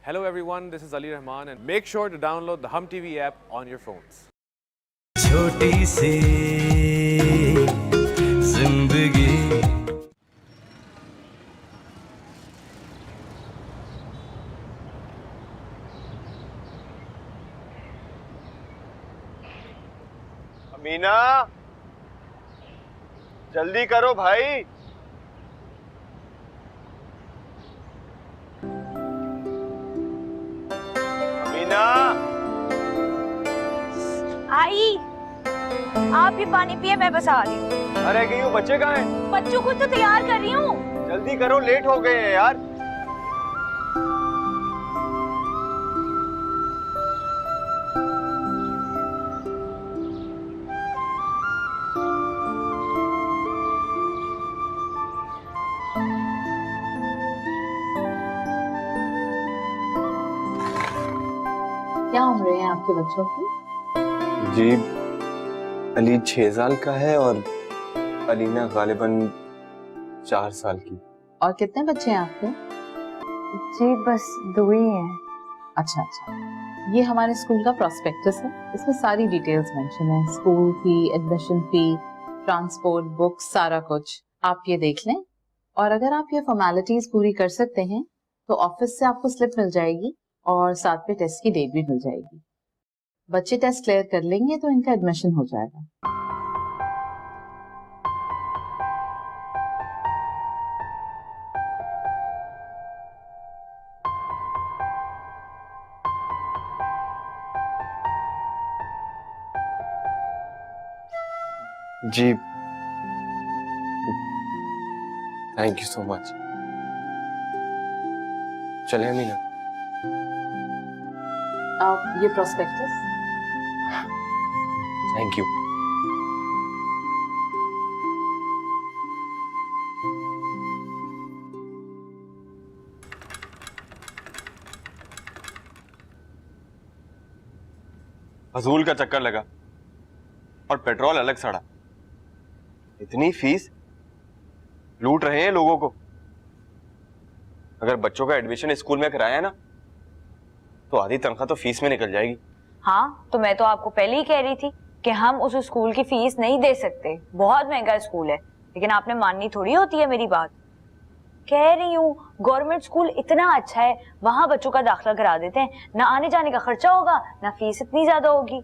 Hello everyone, this is Ali Rahman and make sure to download the Hum TV app on your phones. छोटी सी जिंदगी। अमीना, जल्दी करो भाई। अमीना, आई, आप ये पानी पिए, मैं बस आ रही हूँ। अरे गई हूँ, बच्चे कहाँ हैं? बच्चों को तो तैयार कर रही हूँ। जल्दी करो, लेट हो गए हैं यार। क्या उम्र है आपके बच्चों की? जी, अली 6 साल का है और अलीना गालिबन 4 साल की। और कितने बच्चे हैं आपके? जी बस 2 ही हैं। अच्छा अच्छा, ये हमारे स्कूल का प्रोस्पेक्टस है, इसमें सारी डिटेल्स मेंशन है, स्कूल की, एडमिशन फी, ट्रांसपोर्ट, बुक्स, सारा कुछ। आप ये देख लें और अगर आप ये फॉर्मेलिटीज पूरी कर सकते हैं तो ऑफिस से आपको स्लिप मिल जाएगी और साथ में टेस्ट की डेट भी मिल जाएगी। बच्चे टेस्ट क्लियर कर लेंगे तो इनका एडमिशन हो जाएगा। जी, थैंक यू सो मच। चले अमीना। आप ये प्रोस्पेक्टस। Thank you. फजूल का चक्कर लगा और पेट्रोल अलग सड़ा। इतनी फीस लूट रहे हैं लोगों को। अगर बच्चों का एडमिशन स्कूल में कराया ना तो आधी तनख्वाह तो फीस में निकल जाएगी। हाँ, तो मैं तो आपको पहले ही कह रही थी कि हम उस स्कूल की फीस नहीं दे सकते, बहुत महंगा स्कूल है। लेकिन आपने माननी थोड़ी होती है मेरी बात। कह रही हूँ, गवर्नमेंट स्कूल इतना अच्छा है, वहाँ बच्चों का दाखिला करा देते हैं, ना आने जाने का खर्चा होगा, ना फीस इतनी ज्यादा होगी।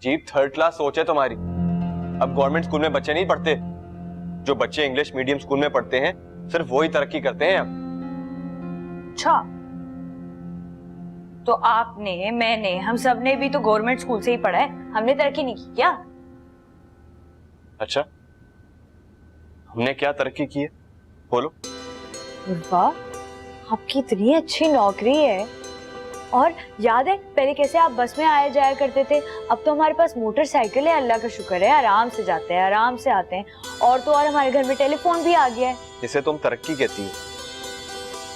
जीप 3rd क्लास सोच है तुम्हारी। अब गवर्नमेंट स्कूल में बच्चे नहीं पढ़ते। जो बच्चे इंग्लिश मीडियम स्कूल में पढ़ते हैं सिर्फ वही तरक्की करते हैं। अब अच्छा, तो आपने, मैंने, हम सब ने भी तो गवर्नमेंट स्कूल से ही पढ़ा है, हमने तरक्की नहीं की क्या? अच्छा, हमने क्या तरक्की की है बोलो। वाह, आपकी इतनी अच्छी नौकरी है। और याद है पहले कैसे आप बस में आया जाया करते थे? अब तो हमारे पास मोटरसाइकिल है, अल्लाह का शुक्र है, आराम से जाते हैं, आराम से आते हैं। और तो और हमारे घर में टेलीफोन भी आ गया है। इसे तुम तरक्की कहती हो?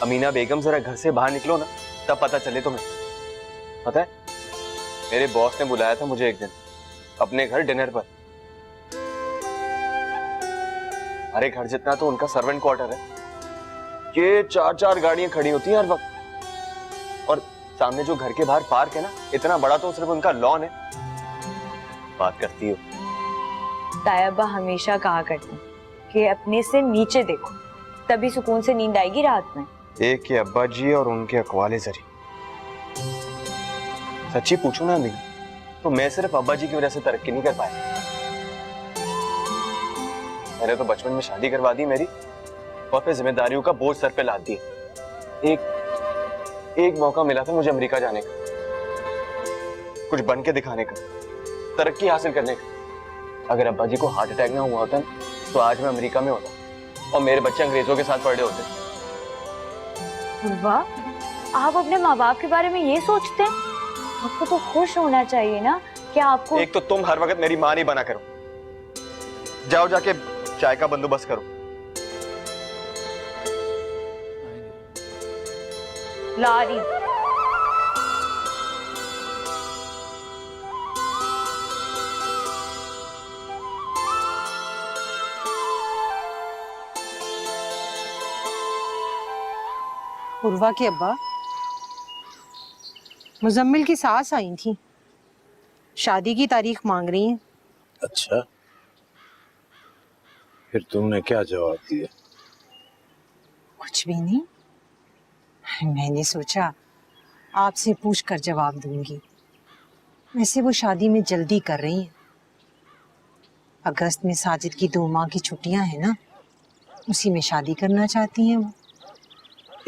अमीना बेगम, जरा घर से बाहर निकलो ना, तब पता चले तुम्हें। पता है, मेरे बॉस ने बुलाया था मुझे एक दिन अपने घर डिनर पर। हमारे घर जितना तो उनका सर्वेंट क्वार्टर है। ये 4-4 गाड़ियां खड़ी होती हैं हर वक्त। और सामने जो घर के बाहर पार्क है ना, इतना बड़ा तो सिर्फ उनका लॉन है। बात करती हो। तायबा हमेशा कहा करती कि अपने से नीचे देखो, तभी सुकून से नींद आएगी रात में। एक के अब्बा जी और उनके अकवाले जरी। सच्ची पूछूं ना अमीना, तो मैं सिर्फ अब्बा जी की वजह से तरक्की नहीं कर पाया। मैंने तो बचपन में शादी करवा दी मेरी, और फिर जिम्मेदारियों का बोझ सर पे लाद दिया। एक मौका मिला था मुझे अमेरिका जाने का, कुछ बन के दिखाने का, तरक्की हासिल करने का। अगर अब्बा जी को हार्ट अटैक ना हुआ होता तो आज मैं अमेरिका में होता और मेरे बच्चे अंग्रेजों के साथ पढ़े होते। वाह, आप अपने माँ बाप के बारे में ये सोचते हैं? आपको तो खुश होना चाहिए ना कि आपको। एक तो तुम हर वक्त मेरी माँ नहीं बना करो। जाओ जाके चाय का बंदोबस्त करो। लारी, उर्वा के अब्बा, मुजम्मिल की सास आई थी, शादी की तारीख मांग रही हैं। अच्छा, फिर तुमने क्या जवाब दिया? कुछ भी नहीं, मैंने सोचा आपसे पूछकर जवाब दूंगी। वैसे वो शादी में जल्दी कर रही हैं। अगस्त में साजिद की 2 माह की छुट्टियां हैं ना, उसी में शादी करना चाहती हैं वो।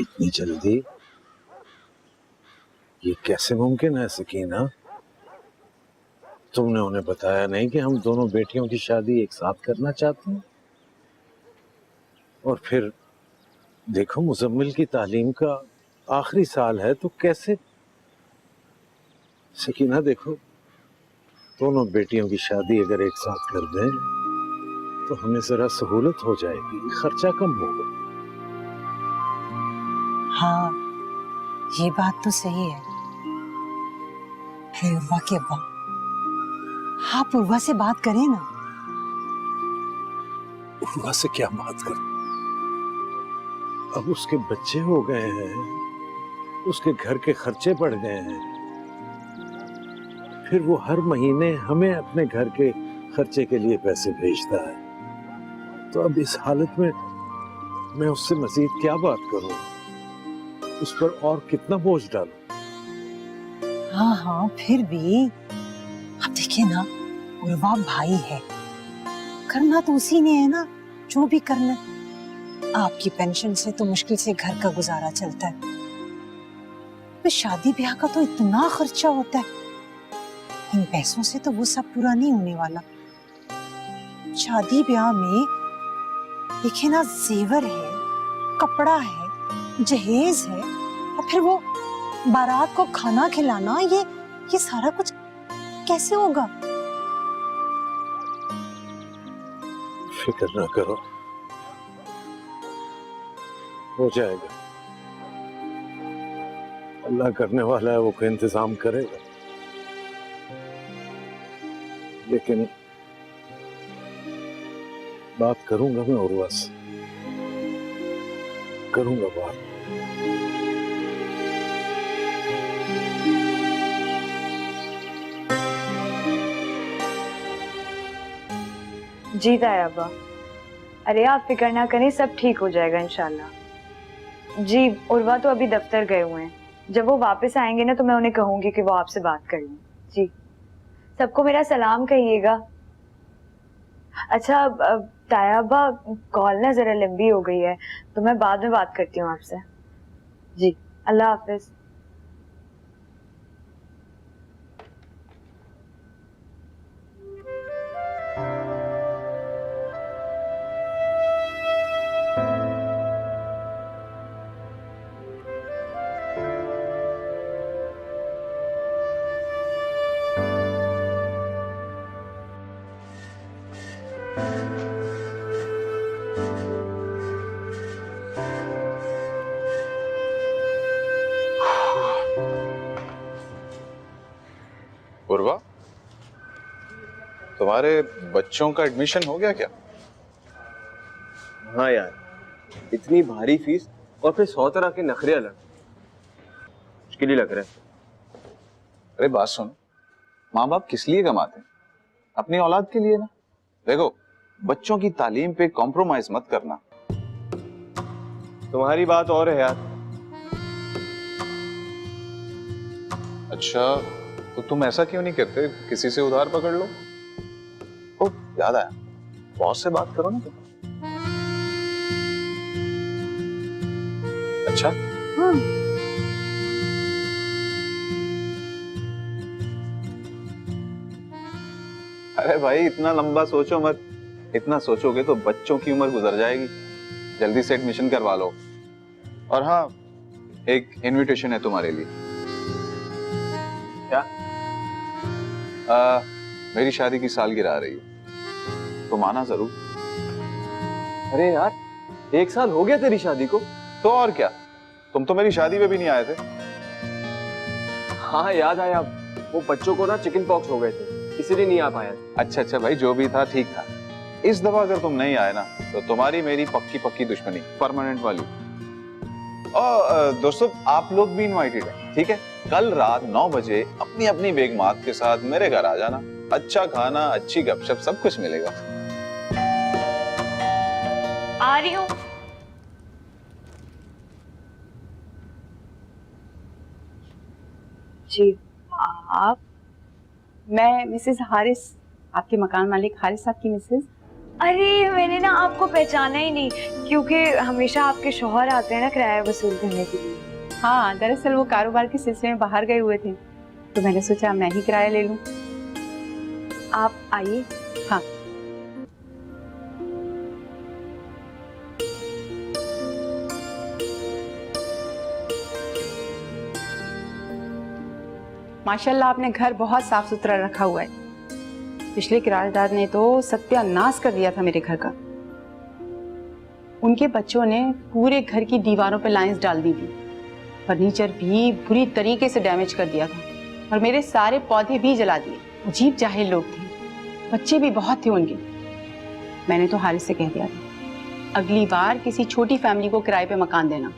इतनी जल्दी? ये कैसे मुमकिन है सकीना? तुमने उन्हें बताया नहीं कि हम दोनों बेटियों की शादी एक साथ करना चाहते हैं? और फिर देखो, मुजम्मिल की तालीम का आखिरी साल है, तो कैसे? सकीना देखो, दोनों बेटियों की शादी अगर एक साथ कर दें तो हमें जरा सहूलत हो जाएगी, खर्चा कम होगा। हाँ, ये बात तो सही है। अरे उर्वा के अब्बा, आप उर्वा से बात करें ना। उर्वा से क्या बात करूं? अब उसके बच्चे हो गए हैं, उसके घर के खर्चे बढ़ गए हैं, फिर वो हर महीने हमें अपने घर के खर्चे के लिए पैसे भेजता है। तो अब इस हालत में मैं उससे मजीद क्या बात करूं? उस पर और कितना बोझ डालूं? हाँ हाँ, फिर भी अब देखिए ना, उर्वा भाई है, करना तो उसी ने है ना, जो भी करना। आपकी पेंशन से तो मुश्किल से घर का गुजारा चलता है, तो शादी ब्याह का तो इतना खर्चा होता है, इन पैसों से तो वो सब पूरा नहीं होने वाला। शादी ब्याह में देखिए ना, जेवर है, कपड़ा है, जहेज है, और फिर वो बारात को खाना खिलाना, ये सारा कुछ कैसे होगा? फिक्र ना करो, हो जाएगा। अल्लाह करने वाला है, वो कोई इंतजाम करेगा। लेकिन बात करूंगा मैं उर्वा से, करूंगा बात। जी तायाबा, अरे आप फिक्र ना करें, सब ठीक हो जाएगा इंशाल्लाह। जी, उर्वा तो अभी दफ्तर गए हुए हैं, जब वो वापस आएंगे ना तो मैं उन्हें कहूंगी कि वो आपसे बात कर लें। जी, सबको मेरा सलाम कहिएगा। अच्छा तायाबा, कॉल ना जरा लंबी हो गई है, तो मैं बाद में बात करती हूँ आपसे। जी, अल्लाह हाफिज। उर्वा, तुम्हारे बच्चों का एडमिशन हो गया क्या? हाँ यार, इतनी भारी फीस और फिर 100 तरह के नखरे अलग, मुश्किल ही लग रहा है। अरे बात सुनो, माँ बाप किस लिए कमाते हैं? अपनी औलाद के लिए ना। देखो, बच्चों की तालीम पे कॉम्प्रोमाइज मत करना। तुम्हारी बात और है यार। अच्छा, तो तुम ऐसा क्यों नहीं करते, किसी से उधार पकड़ लो? ओ याद आया, बॉस से बात करो ना तुम। अच्छा, अरे भाई इतना लंबा सोचो मत, इतना सोचोगे तो बच्चों की उम्र गुजर जाएगी। जल्दी से एडमिशन करवा लो। और हाँ, एक इनविटेशन है तुम्हारे लिए। क्या? मेरी शादी की सालगिरह आ रही है, तुम आना जरूर। अरे यार, 1 साल हो गया तेरी शादी को। तो और क्या, तुम तो मेरी शादी में भी नहीं आए थे। हाँ याद आया, वो बच्चों को ना चिकन पॉक्स हो गए थे, इसीलिए नहीं आ पाया। अच्छा भाई, जो भी था ठीक था। इस दफा अगर तुम नहीं आए ना, तो तुम्हारी मेरी पक्की पक्की दुश्मनी, परमानेंट वाली। और दोस्तों आप लोग भी इनवाइटेड हैं, ठीक है? कल रात 9 बजे अपनी अपनी बेगमात के साथ मेरे घर आ जाना। अच्छा खाना, अच्छी गपशप, सब कुछ मिलेगा। आ रही हूँ। जी, आप? मैं मिसेस हारिस, आपके मकान मालिक हारिस साहब की मिसेस। अरे मैंने ना आपको पहचाना ही नहीं, क्योंकि हमेशा आपके शौहर आते हैं ना किराया वसूल करने के लिए। हाँ, दरअसल वो कारोबार के सिलसिले में बाहर गए हुए थे, तो मैंने सोचा मैं ही किराया ले लूं। आप आइए। हाँ। माशाल्लाह आपने घर बहुत साफ सुथरा रखा हुआ है। पिछले किराएदार ने तो सत्यानाश कर दिया था मेरे घर का। उनके बच्चों ने पूरे घर की दीवारों पर लाइंस डाल दी थी, फर्नीचर भी बुरी तरीके से डैमेज कर दिया था और मेरे सारे पौधे भी जला दिए। अजीब जाहिल लोग थे, बच्चे भी बहुत थे उनके। मैंने तो हारिस से कह दिया था अगली बार किसी छोटी फैमिली को किराए पे मकान देना।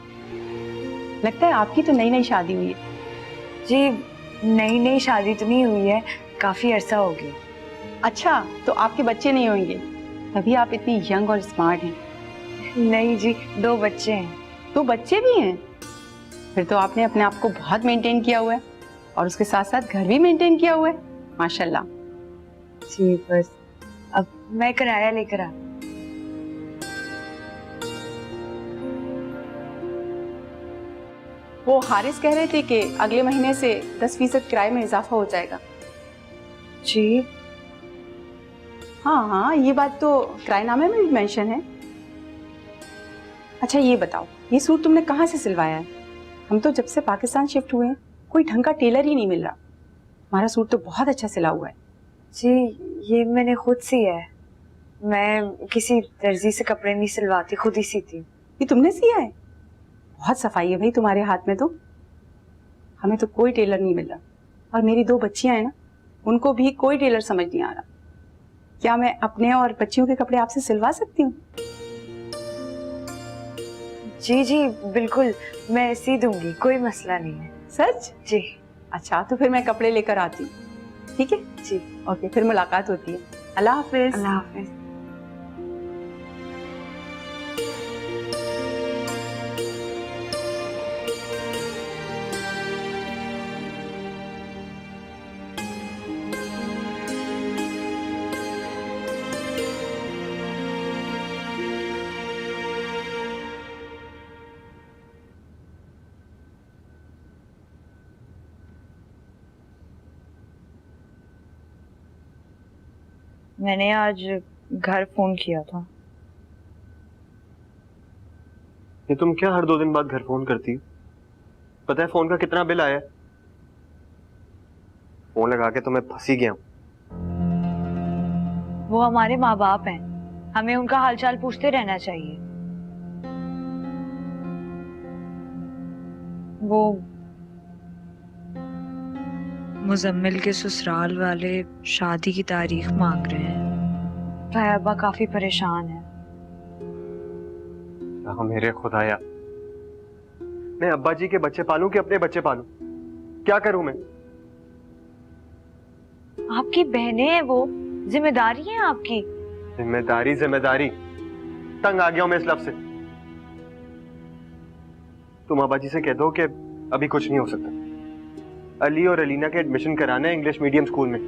लगता है आपकी तो नई नई शादी हुई है। जी, नई नई शादी तो नहीं हुई है, काफी अरसा हो गया। अच्छा, तो आपके बच्चे नहीं होंगे, तभी आप इतनी यंग और स्मार्ट हैं। नहीं जी, 2 बच्चे हैं। 2 बच्चे भी हैं? फिर तो आपने अपने आप को बहुत मेंटेन किया हुआ है और उसके साथ साथ घर भी मेंटेन किया हुआ है, माशाल्लाह। जी, बस अब मैं किराया लेकर आ। वो हारिस कह रहे थे कि अगले महीने से 10% किराए में इजाफा हो जाएगा। जी हाँ हाँ, ये बात तो किराएनामे में भी मेंशन है। अच्छा ये बताओ, ये सूट तुमने कहाँ से सिलवाया है? हम तो जब से पाकिस्तान शिफ्ट हुए हैं कोई ढंग का टेलर ही नहीं मिल रहा। हमारा सूट तो बहुत अच्छा सिला हुआ है। जी, ये मैंने खुद सिया है। मैं किसी दर्जी से कपड़े नहीं सिलवाती, खुद ही सीती हूँ। ये तुमने सिया है? बहुत सफाई है भाई तुम्हारे हाथ में तो। हमें तो कोई टेलर नहीं मिल रहा और मेरी 2 बच्चियां हैं ना, उनको भी कोई टेलर समझ नहीं आ रहा। क्या मैं अपने और बच्चियों के कपड़े आपसे सिलवा सकती हूँ? जी जी बिल्कुल, मैं सी दूंगी, कोई मसला नहीं है। सच? जी। अच्छा, तो फिर मैं कपड़े लेकर आती हूँ, ठीक है? जी ओके, फिर मुलाकात होती है। अल्लाह हाफिज। अल्लाह हाफिज। मैंने आज घर फोन किया था। ये तुम क्या हर 2 दिन बाद घर फोन करती हो? पता है फोन का कितना बिल आया है? फोन लगा के तो मैं फंस ही गया हूं। वो हमारे माँ बाप हैं, हमें उनका हालचाल पूछते रहना चाहिए। वो मुजम्मिल के ससुराल वाले शादी की तारीख मांग रहे हैं। तैयबा काफी परेशान है। मेरे खुदाया, मैं अब्बा जी के बच्चे पालूं कि अपने बच्चे पालूं? क्या करूं मैं? आपकी बहनें हैं, वो जिम्मेदारी है आपकी। जिम्मेदारी जिम्मेदारी, तंग आ गया हूं मैं इस लफ्ज से। तुम अब्बा जी से कह दो कि अभी कुछ नहीं हो सकता। अली और अलीना के एडमिशन कराना है इंग्लिश मीडियम स्कूल में।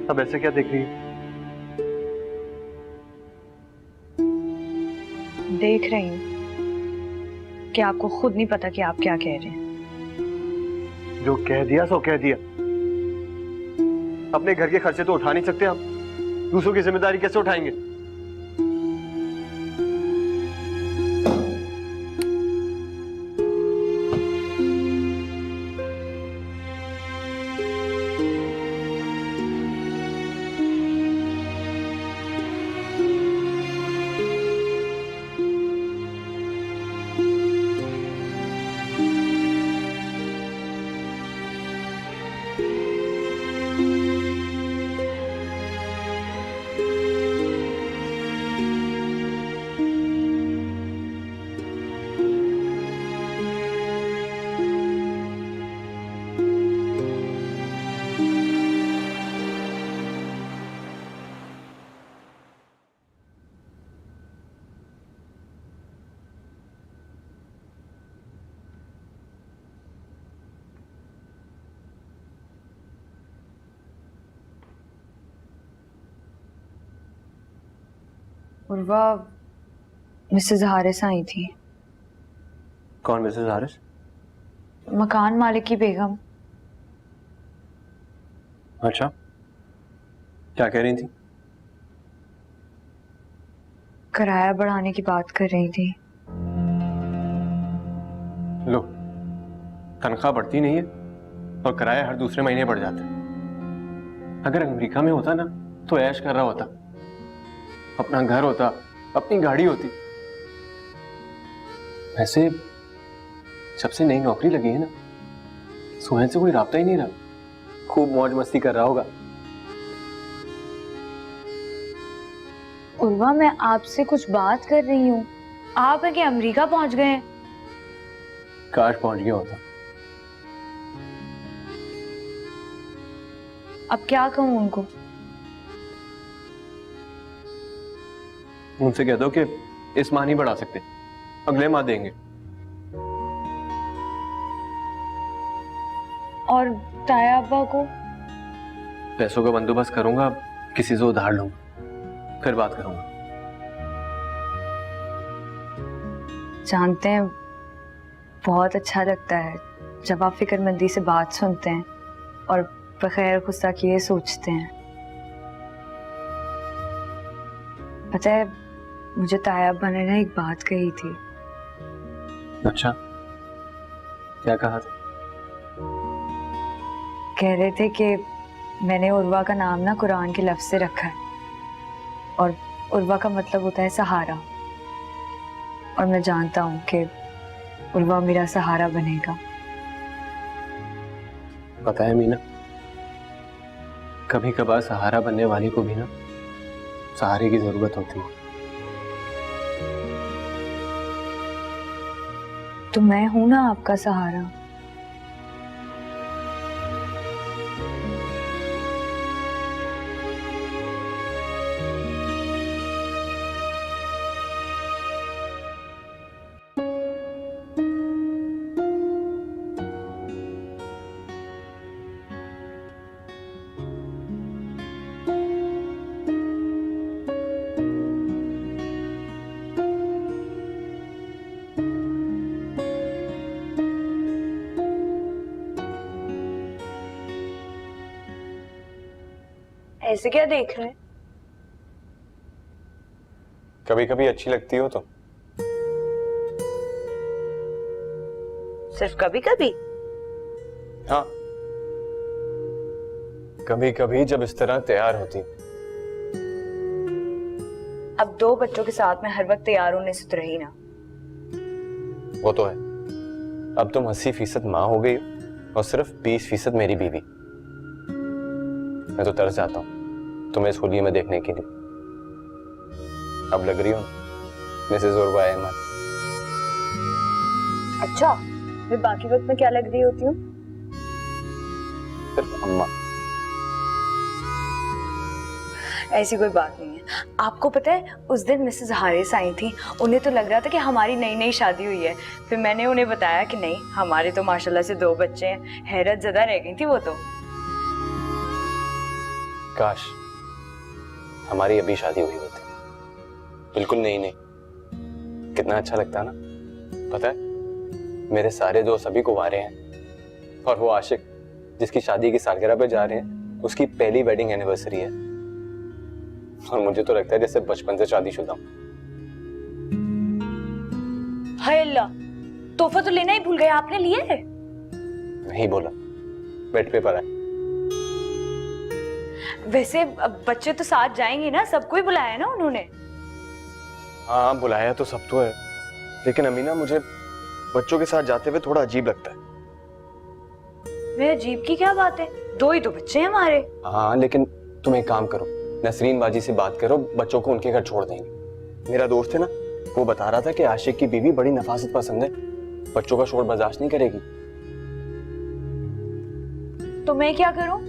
अब ऐसे क्या देख रही है? देख रही हूँ कि आपको खुद नहीं पता कि आप क्या कह रहे हैं। जो कह दिया सो कह दिया। अपने घर के खर्चे तो उठा नहीं सकते हम, दूसरों की जिम्मेदारी कैसे उठाएंगे? उर्वा मिसेस हारिस आई थी। कौन मिसेस हारिस? मकान मालिक की बेगम। अच्छा, क्या कह रही थी? किराया बढ़ाने की बात कर रही थी। लो, तनख्वाह बढ़ती नहीं है और किराया हर दूसरे महीने बढ़ जाता है। अगर अमेरिका में होता ना तो ऐश कर रहा होता, अपना घर होता, अपनी गाड़ी होती। वैसे जब से नई नौकरी लगी है ना, सुहेल से कोई राब्ता ही नहीं रहा। खूब मौज मस्ती कर रहा होगा। उर्वा, मैं आपसे कुछ बात कर रही हूँ। आप है कि अमेरिका पहुंच गए हैं? काश पहुंच गया होता। अब क्या कहूँ उनको? उनसे कह दो कि इस माह नहीं बढ़ा सकते, अगले माह देंगे। और ताया अब्बा को? पैसों का बंदोबस्त करूंगा, किसी से उधार लूंगा, फिर बात करूंगा। जानते हैं, बहुत अच्छा लगता है जब आप फिक्रमंदी से बात सुनते हैं और बगैर गुस्सा किए सोचते हैं। पता है, मुझे ताया अब्बा ने ना एक बात कही थी। अच्छा, क्या कहा था? कह रहे थे कि मैंने उर्वा का नाम ना कुरान के लफ्ज से रखा है और उर्वा का मतलब होता है सहारा, और मैं जानता हूँ कि उर्वा मेरा सहारा बनेगा। पता है मीना, कभी कभार सहारा बनने वाली को भी ना सहारे की जरूरत होती है। तो मैं हूं ना आपका सहारा। ऐसे क्या देख रहे हैं? कभी कभी अच्छी लगती हो तो। सिर्फ कभी कभी? हाँ, कभी कभी जब इस तरह तैयार होती। अब 2 बच्चों के साथ में हर वक्त तैयार होने से तो रही ना। वो तो है, अब तुम 80% माँ हो गई हो और सिर्फ 20% मेरी बीवी। मैं तो तरस जाता हूँ तुम्हें इस होली में देखने के लिए। अब लग रही हो मिसेस उर्वा अहमद। अच्छा, मैं बाकी वक्त में क्या लग रही होती हूँ? सिर्फ अम्मा। ऐसी कोई बात नहीं है। आपको पता है, उस दिन मिसेस हारिस आई थी, उन्हें तो लग रहा था कि हमारी नई नई शादी हुई है। फिर मैंने उन्हें बताया कि नहीं, हमारे तो माशाल्लाह से 2 बच्चे हैं। हैरत ज़दा रह गई थी वो तो। काश हमारी अभी शादी हुई होती, बिल्कुल नहीं नहीं, कितना अच्छा लगता ना। पता है, मेरे सारे दोस्त अभी कुंवारे हैं और वो आशिक जिसकी शादी की सालगिरह पे जा रहे हैं, उसकी पहली वेडिंग एनिवर्सरी है। और मुझे तो लगता है जैसे बचपन से शादीशुदा हूं। हाय अल्लाह, तोहफा तो लेना ही भूल गए। आपने लिए है? नहीं बोला, बेड पे पड़ा है। वैसे बच्चे तो साथ जाएंगे ना, सबको ही बुलाया ना उन्होंने? हाँ, बुलाया तो सब तो है, लेकिन अमीना मुझे बच्चों के साथ जाते हुए थोड़ा अजीब लगता है। मैं अजीब की क्या बात है? 2 ही तो बच्चे हैं हमारे। हाँ, लेकिन तुम एक काम करो, नसरीन बाजी से बात करो, बच्चों को उनके घर छोड़ देंगे। मेरा दोस्त है ना, वो बता रहा था कि आशिक की बीवी बड़ी नफासत पसंद है, बच्चों का शोर बर्दाश्त नहीं करेगी। तो मैं क्या करूं?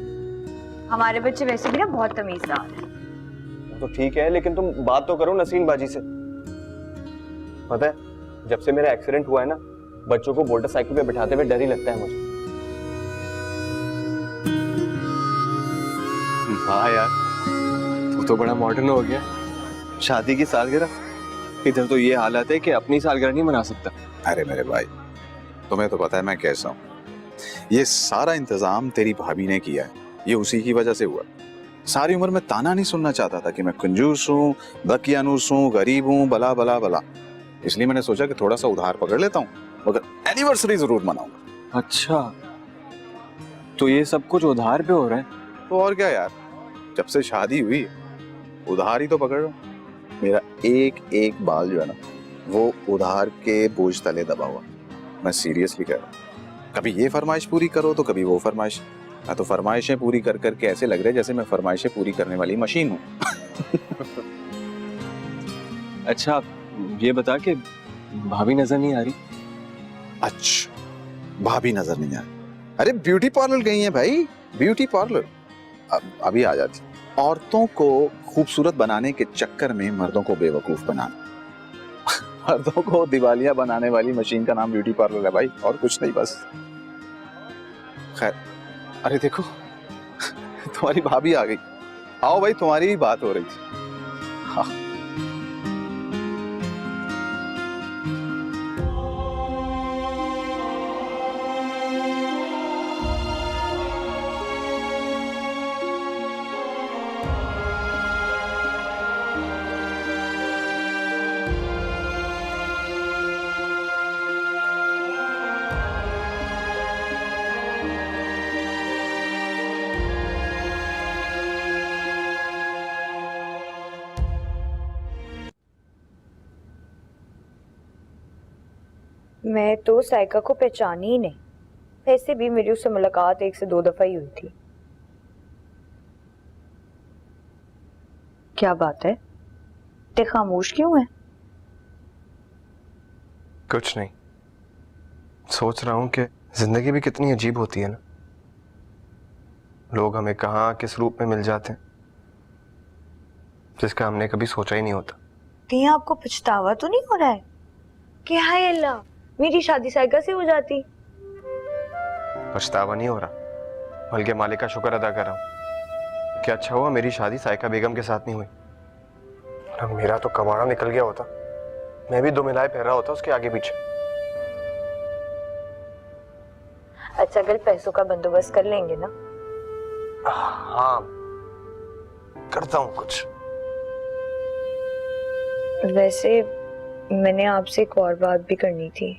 हमारे बच्चे वैसे भी ना बहुत तमीजदार हैं। तो ठीक है, लेकिन तुम बात तो करो नसरीन बाजी से। पता है, जब से मेरा एक्सीडेंट हुआ है ना, बच्चों को मोटरसाइकिल पे बिठाते हुए डर ही लगता है मुझे। वाह यार, तू तो बड़ा मॉडर्न हो गया। शादी की सालगिरह? इधर तो ये हालत है कि अपनी सालगिरह नहीं मना सकता। अरे मेरे भाई, तुम्हें तो पता है मैं कैसा हूँ। ये सारा इंतजाम तेरी भाभी ने किया है, ये उसी की वजह से हुआ। सारी उम्र मैं ताना नहीं सुनना चाहता था कि मैं कंजूस हूँ, बकियानूस हूँ, गरीब हूँ, भला भला भला। इसलिए मैंने सोचा कि थोड़ा सा उधार पकड़ लेता हूँ, मगर एनिवर्सरी जरूर मनाऊंगा। अच्छा, तो ये सब कुछ उधार पे हो रहा है? तो और क्या यार, जब से शादी हुई उधार ही तो पकड़ रहा हूं। मेरा एक एक बाल जो है ना, वो उधार के बोझ तले दबा हुआ। मैं सीरियसली कह रहा हूँ, कभी ये फरमाइश पूरी करो तो कभी वो फरमाइश। मैं तो फरमाइशें पूरी कर करके ऐसे लग रहे जैसे मैं फरमाइशें पूरी करने वाली मशीन हूँ। अच्छा, ये बता कि भाभी नजर नहीं आ रही? अच्छा, भाभी नजर नहीं आ रही? अरे ब्यूटी पार्लर गई है भाई, ब्यूटी पार्लर। अभी आ जाती। औरतों को खूबसूरत बनाने के चक्कर में मर्दों को बेवकूफ बनाना। मर्दों को दिवालिया बनाने वाली मशीन का नाम ब्यूटी पार्लर है भाई, और कुछ नहीं बस। खैर, अरे देखो तुम्हारी भाभी आ गई। आओ भाई, तुम्हारी ही बात हो रही थी। हाँ। मैं तो साइका को पहचानी ही नहीं। वैसे भी मेरी उससे मुलाकात 1 से 2 दफा ही हुई थी। क्या बात है, ते खामोश क्यों है? कुछ नहीं, सोच रहा हूं कि जिंदगी भी कितनी अजीब होती है ना। लोग हमें कहाँ किस रूप में मिल जाते हैं जिसका हमने कभी सोचा ही नहीं होता। कहीं आपको पछतावा तो नहीं हो रहा है कि हाय अल्लाह, मेरी शादी साइका से हो जाती? पछतावा नहीं हो रहा, बल्कि मालिक का शुक्र अदा कर रहा हूँ कि अच्छा हुआ मेरी शादी साइका बेगम के साथ नहीं हुई। अब मेरा तो कबाड़ा निकल गया होता, मैं भी 2 मिलाए फिर रहा होता उसके आगे पीछे। अच्छा, कल पैसों का बंदोबस्त कर लेंगे ना? हाँ, करता हूँ कुछ। वैसे मैंने आपसे एक और बात भी करनी थी।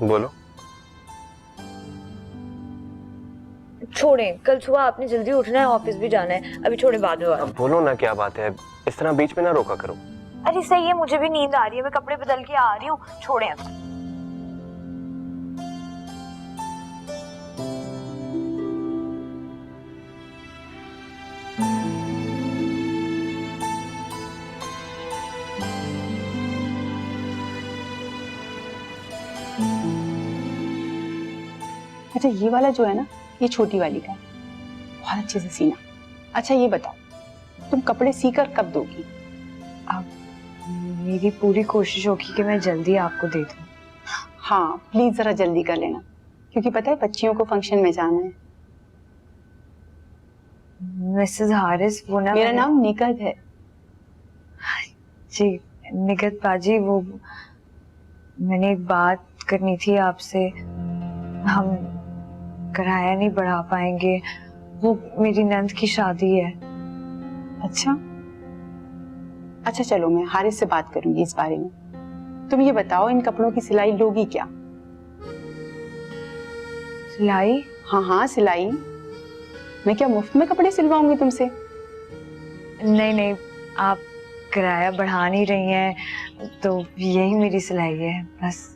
बोलो। छोड़ें, कल सुबह आपने जल्दी उठना है, ऑफिस भी जाना है। अभी छोड़े, बाद में बात। बोलो ना, क्या बात है, इस तरह बीच में ना रोका करो। अरे सही है, मुझे भी नींद आ रही है, मैं कपड़े बदल के आ रही हूँ। छोड़ें अब। अच्छा, ये वाला जो है ना, ये छोटी वाली का है, बहुत अच्छे से सीना। अच्छा ये बताओ, तुम कपड़े सीकर कब दोगी? अब मेरी पूरी कोशिश होगी कि मैं जल्दी आपको दे दूं। हाँ प्लीज जरा जल्दी कर लेना, क्योंकि पता है बच्चियों को फंक्शन में जाना है। मिसेस हारिस, वो ना, मेरा नाम निकत है। जी निकत बाजी, वो मैंने एक बात करनी थी आपसे। हम किराया नहीं बढ़ा पाएंगे, वो मेरी नंद की शादी है। अच्छा अच्छा, चलो मैं हारिस से बात करूंगी इस बारे में। तुम ये बताओ, इन कपड़ों की सिलाई लोगी क्या? सिलाई? हाँ हाँ सिलाई। मैं क्या मुफ्त में कपड़े सिलवाऊंगी तुमसे? नहीं नहीं, आप किराया बढ़ा नहीं रही हैं, तो यही मेरी सिलाई है बस।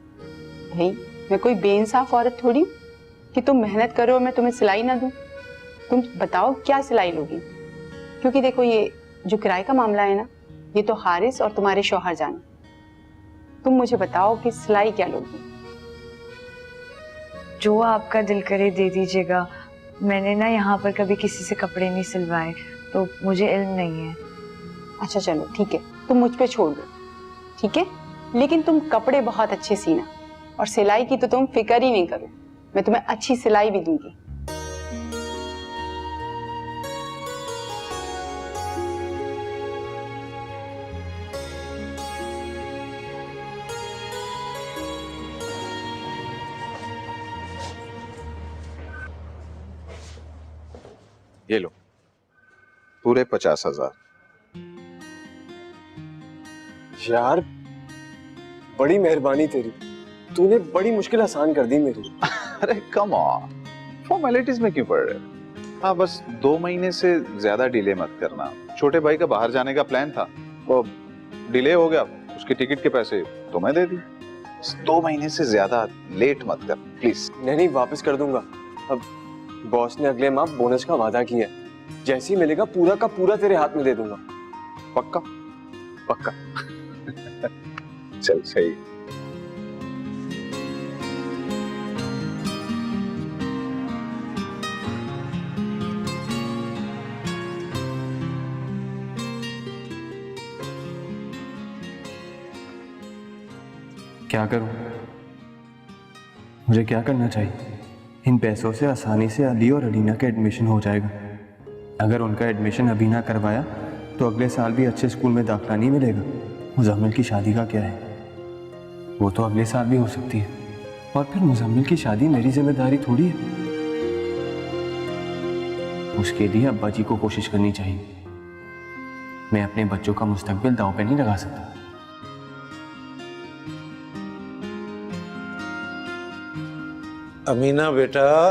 भाई मैं कोई बेइंसाफ औरत थोड़ी कि तुम मेहनत करो और मैं तुम्हें सिलाई ना दूं। तुम बताओ क्या सिलाई लोगी? क्योंकि देखो, ये जो किराए का मामला है ना, ये तो हारिस और तुम्हारे शौहर जाने। तुम मुझे बताओ कि सिलाई क्या लोगी? जो आपका दिल करे दे दीजिएगा। मैंने ना यहाँ पर कभी किसी से कपड़े नहीं सिलवाए, तो मुझे इल्म नहीं है। अच्छा चलो ठीक है, तुम मुझ पे छोड़ दो, ठीक है? लेकिन तुम कपड़े बहुत अच्छे सीना, और सिलाई की तो तुम फिक्र ही नहीं करो, मैं तुम्हें अच्छी सिलाई भी दूंगी। ये लो, पूरे 50,000। यार बड़ी मेहरबानी तेरी, तूने बड़ी मुश्किल आसान कर दी मेरी। अरे कम ऑन, फॉर्मेलिटीज में क्यों पड़ रहे हो? हाँ बस 2 महीने से ज्यादा डिले मत करना। छोटे भाई का बाहर जाने का प्लान था, वो डिले हो गया, उसकी टिकट के पैसे तो मैं दे दी। 2 महीने से ज्यादा लेट मत कर प्लीज। नहीं वापस कर दूंगा। अब बॉस ने अगले माह बोनस का वादा किया है, जैसे ही मिलेगा पूरा का पूरा तेरे हाथ में दे दूंगा। पक्का? पक्का। चल सही। क्या करूं? मुझे क्या करना चाहिए? इन पैसों से आसानी से अली और अलीना का एडमिशन हो जाएगा। अगर उनका एडमिशन अभी ना करवाया तो अगले साल भी अच्छे स्कूल में दाखिला नहीं मिलेगा। मुजम्मिल की शादी का क्या है? वो तो अगले साल भी हो सकती है, और फिर मुजम्मिल की शादी मेरी जिम्मेदारी थोड़ी है। उसके लिए अब्बा जी को कोशिश करनी चाहिए। मैं अपने बच्चों का मुस्तकबिल दांव पे नहीं लगा सकता। अमीना बेटा,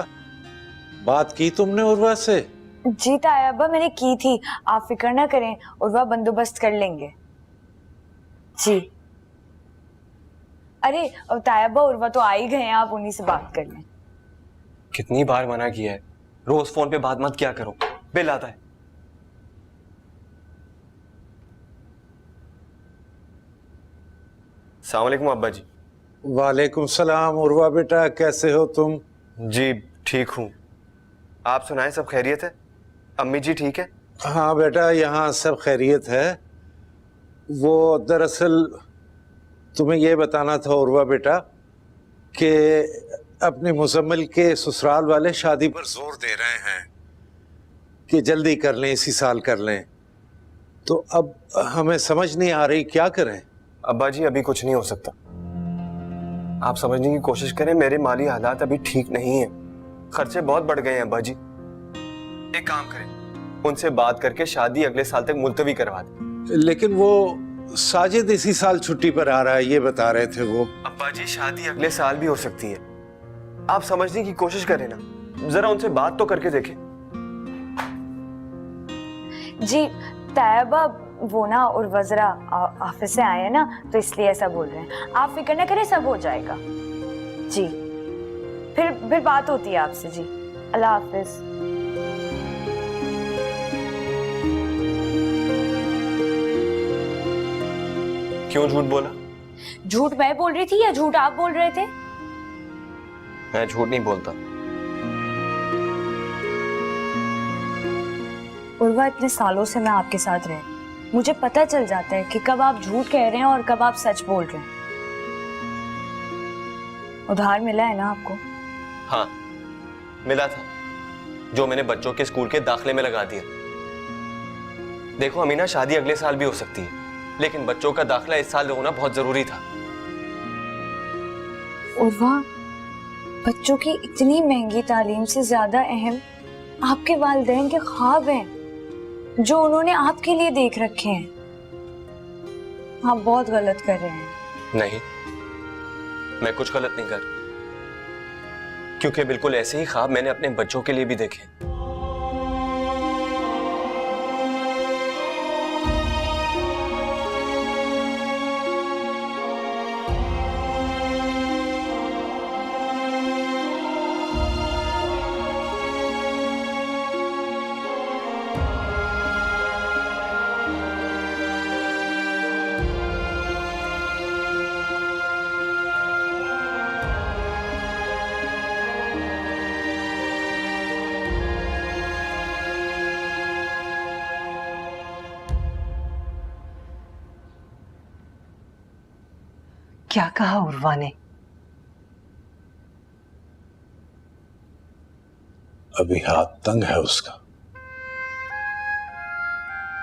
बात की तुमने उर्वा से? जी तायाबा मैंने की थी, आप फिक्र ना करें, उर्वा बंदोबस्त कर लेंगे। जी अरे तायाबा उर्वा तो आ ही गए हैं, आप उन्हीं से बात कर लें। कितनी बार मना किया है, रोज फोन पे बात मत किया करो, बिल आता है। अस्सलाम वालेकुम अब्बा जी। वालेकुम सलाम। उर्वा बेटा, कैसे हो तुम? जी ठीक हूँ, आप सुनाएं, सब खैरियत है? अम्मी जी ठीक है? हाँ बेटा, यहाँ सब खैरियत है। वो दरअसल तुम्हें ये बताना था उर्वा बेटा कि अपने मुजम्मिल के ससुराल वाले शादी पर जोर दे रहे हैं कि जल्दी कर लें, इसी साल कर लें। तो अब हमें समझ नहीं आ रही क्या करें। अब्बा जी अभी कुछ नहीं हो सकता, आप समझने की कोशिश करें। मेरे माली हालात अभी ठीक नहीं है, खर्चे बहुत बढ़ गए हैं अब्बा जी। एक काम करें, उनसे बात करके शादी अगले साल तक मुलतवी करवा दें। लेकिन वो साजिद इसी साल छुट्टी पर आ रहा है, ये बता रहे थे वो। अब्बा जी शादी अगले साल भी हो सकती है, आप समझने की कोशिश करें ना, जरा उनसे बात तो करके देखें। जी तायाबा वो ना उर्वा जरा ऑफिस से आए हैं ना, तो इसलिए ऐसा बोल रहे हैं। आप फिक्र ना करें, सब हो जाएगा। जी फिर बात होती है आपसे। जी अल्लाह हाफिज। क्यों झूठ बोला? झूठ मैं बोल रही थी या झूठ आप बोल रहे थे? मैं झूठ नहीं बोलता। उर्वा इतने सालों से मैं आपके साथ रह, मुझे पता चल जाता है कि कब आप झूठ कह रहे हैं और कब आप सच बोल रहे हैं। उधार मिला है ना आपको? हाँ मिला था, जो मैंने बच्चों के स्कूल के दाखिले में लगा दिया। देखो अमीना, शादी अगले साल भी हो सकती है, लेकिन बच्चों का दाखिला इस साल होना बहुत जरूरी था। उर्वा, बच्चों की इतनी महंगी तालीम से ज्यादा अहम आपके वालिदैन के ख्वाब हैं, जो उन्होंने आपके लिए देख रखे हैं। आप बहुत गलत कर रहे हैं। नहीं, मैं कुछ गलत नहीं कर, क्योंकि बिल्कुल ऐसे ही ख्वाब मैंने अपने बच्चों के लिए भी देखे। क्या कहा उर्वा ने? अभी हाथ तंग है उसका।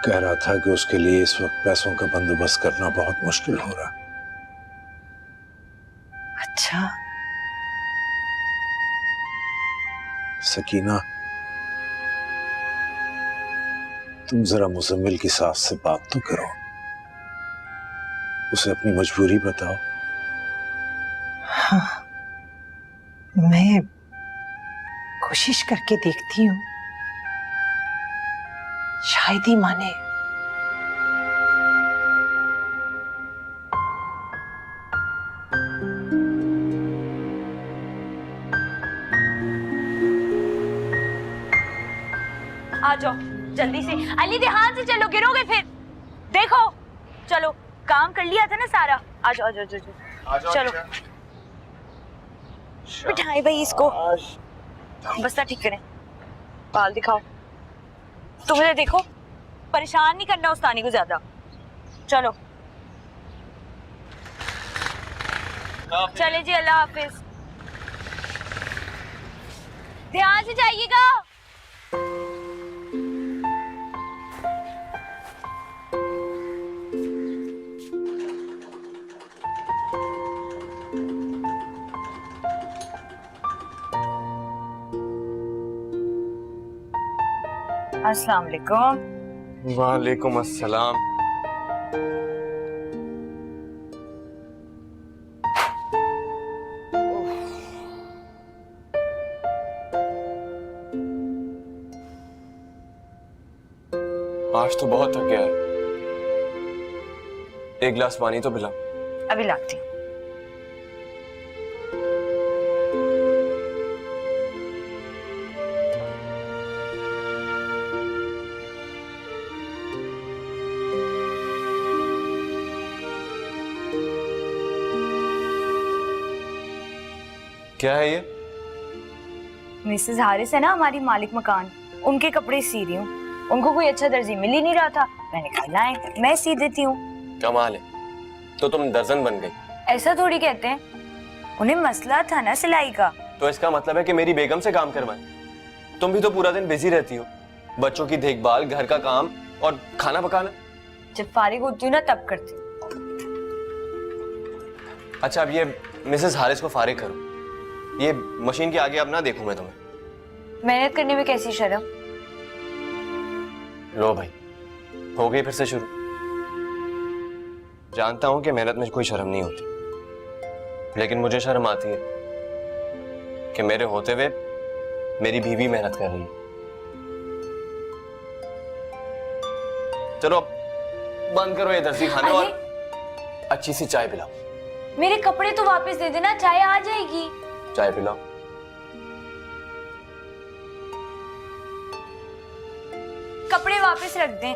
कह रहा था कि उसके लिए इस वक्त पैसों का बंदोबस्त करना बहुत मुश्किल हो रहा। अच्छा, सकीना, तुम जरा मुजम्मिल की सास से बात तो करो, उसे अपनी मजबूरी बताओ। हाँ, मैं कोशिश करके देखती हूँ, शायद ही माने। आ जाओ जल्दी से। अली ध्यान से चलो, गिरोगे फिर। देखो चलो, काम कर लिया था ना सारा। आ जाओ आ जाओ आ जाओ चलो। बिठाए भाई इसको, बस्ता ठीक करें, बाल दिखाओ। तुम्हें देखो, परेशान नहीं करना उस्तानी को ज्यादा। चलो चले जी, अल्लाह हाफिज। ध्यान से जाइएगा। अस्सलाम वालेकुम। वालेकुम अस्सलाम। आज तो बहुत थक गया है, एक गिलास पानी तो पिला। अभी लाती हूँ। क्या है ये? मिसेस हारिस है ना हमारी मालिक मकान, उनके कपड़े सी रही हूँ। उनको कोई अच्छा दर्जी मिल ही नहीं रहा था, मैंने कहा लाएं, मैं सी देती हूँ। कमाल है, तो तुम दर्जन बन गई। ऐसा थोड़ी कहते हैं, उन्हें मसला था ना सिलाई का। तो इसका मतलब है कि मेरी बेगम से काम करवाएं। तुम भी तो पूरा दिन बिजी रहती हो, बच्चों की देखभाल, घर का काम और खाना पकाना। जब फारिग होती हूँ ना तब करती। अच्छा अब ये मिसेस हारिस को फारिग करो, ये मशीन के आगे अब ना देखूं मैं तुम्हें। मेहनत करने में कैसी शर्म। लो भाई, हो गई फिर से शुरू। जानता हूं कि मेहनत में कोई शर्म नहीं होती, लेकिन मुझे शर्म आती है कि मेरे होते हुए मेरी बीवी मेहनत कर रही है। चलो बंद करो ये दर्जी खाने और अच्छी सी चाय पिलाओ। मेरे कपड़े तो वापस दे देना, चाय आ जाएगी। चाय पिलाओ। कपड़े वापस रख दें।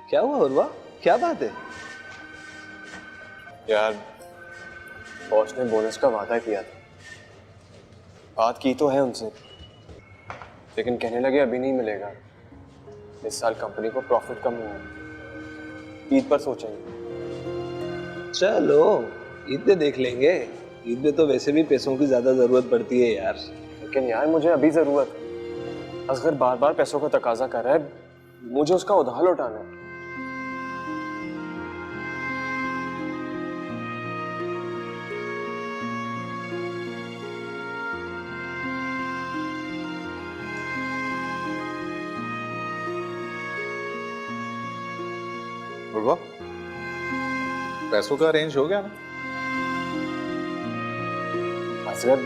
क्या हुआ उर्वा, क्या बात है? यार बॉस ने बोनस का वादा किया था, बात की तो है उनसे, लेकिन कहने लगे अभी नहीं मिलेगा। इस साल कंपनी को प्रॉफिट कम हुआ है, ईद पर सोचेंगे। चलो ईद पे देख लेंगे, ईद में तो वैसे भी पैसों की ज्यादा जरूरत पड़ती है यार। लेकिन यार मुझे अभी जरूरत है, असगर बार बार पैसों का तकाजा कर रहा है, मुझे उसका उधार लौटाना है। उर्वा, पैसों का अरेंज हो गया ना? असगर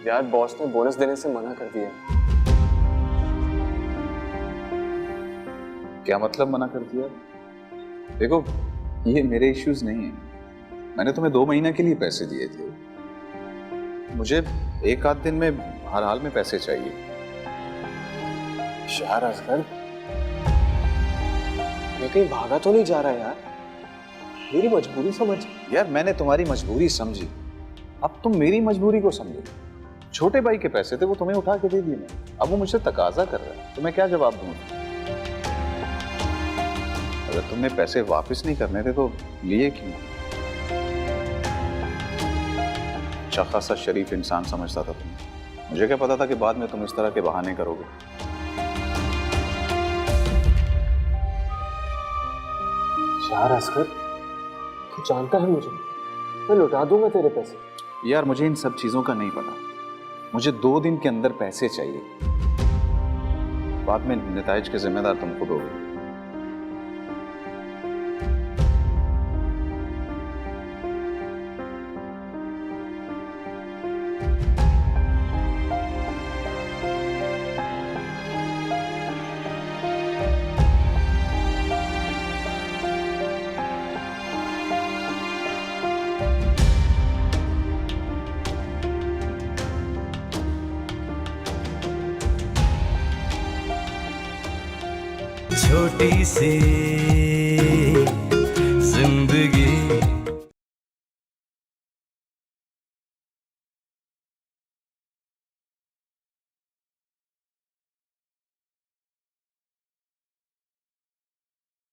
यार बॉस ने बोनस देने से मना कर दिया। क्या मतलब मना कर दिया? देखो ये मेरे इश्यूज नहीं है, मैंने तुम्हें 2 महीने के लिए पैसे दिए थे, मुझे 1 आध दिन में हर हाल में पैसे चाहिए। यार असगर मैं कहीं भागा तो नहीं जा रहा यार, मेरी मजबूरी समझ। यार मैंने तुम्हारी मजबूरी समझी, अब तुम मेरी मजबूरी को समझो। छोटे भाई के पैसे थे, वो तुम्हें उठा के दे दिए मैंने, अब वो मुझसे तकाजा कर रहा है, तो मैं क्या जवाब दूं? अगर तुमने पैसे वापस नहीं करने थे तो लिए क्यों? अच्छा खासा शरीफ इंसान समझता था तुम्हें, मुझे क्या पता था कि बाद में तुम इस तरह के बहाने करोगे। यार असगर, तू जानता है मुझे, मैं लौटा दूंगा तेरे पैसे। यार मुझे इन सब चीजों का नहीं पता, मुझे 2 दिन के अंदर पैसे चाहिए, बाद में नताइज के जिम्मेदार तुम खुद होगे। छोटी सी